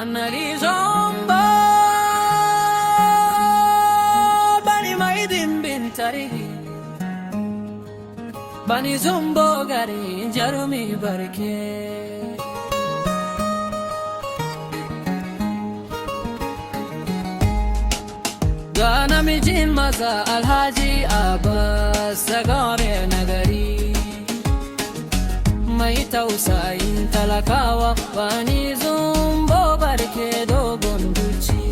Annari zombo bani mai dimbin tarihi bani zombo gari jarumi barke ga namijin maza Alhaji Abbas Sagare nagari mai tausayin talakawa bani zombo barke dogon duci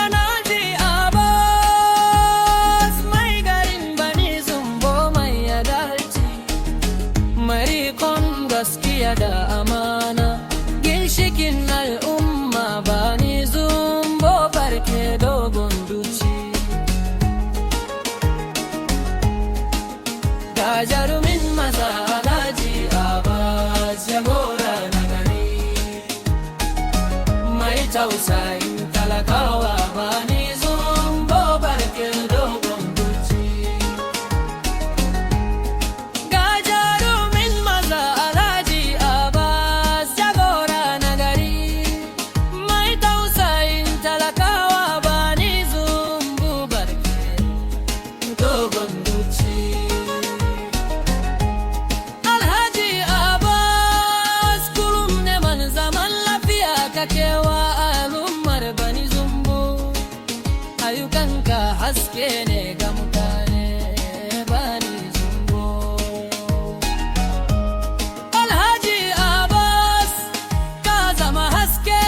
Alhaji Abbas mai garin bani zombo mai adalci marikon gaskiya da amana ginshikin al'umma bani zombo barke dogon duci jarumin maza Alhaji Abbas Jagora nagari mai tausayin talakawa bani zombo barke dogon duci ga jarumin maza Alhaji Abbas Jagora nagari mai tausayin talakawa bani zombo barke dogon duci kewa al'ummar bani zombo ayyukanka haske ne ga mutane bani zombo Alhaji Abbas ka zama haske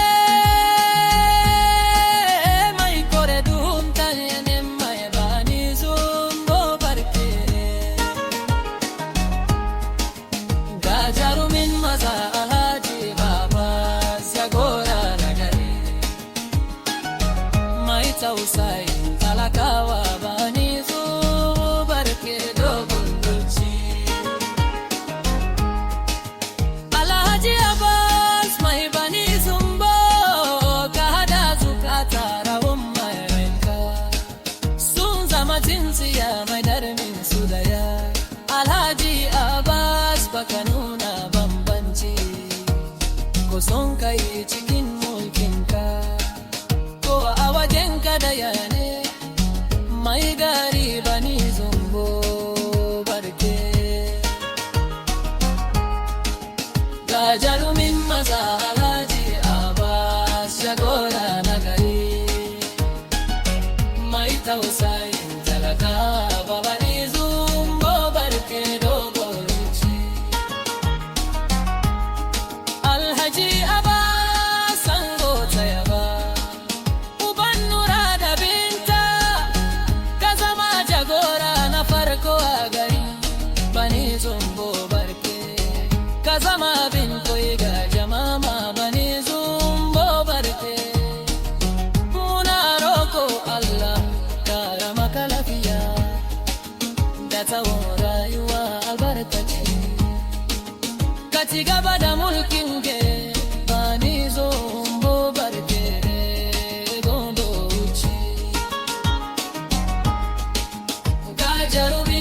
mai kore duhun tane mai bani zombo barke ga jarumin maza Alhaji Abbas Jagora nagari mai tausayin talakawa bani zombo barke dogon duci Alhaji Abbas mai bani zombo ka hada zukata rawun mayarinka sun zama jinsiya mai darmin su daya Alhaji Abbas baka nuna bambanci ko son kai cikin mulkinka ko a wajenka da yane mai gari bani zombo barke ga jarumin maza Alhaji Abbas Jagora nagari mai tausayin talakawa bani zombo barke dogon duci Alhaji Abbas sango tayaba uban nura da binta ka zama jagora na farko a gari bani zombo barke ka zama binto ga jama'a bani zombo barke muna roko Allah kara maka lafiya da tsawon rayuwa albarkaci ka ci gaba da mulkin ke bani zombo barke gondo uci ga jarumin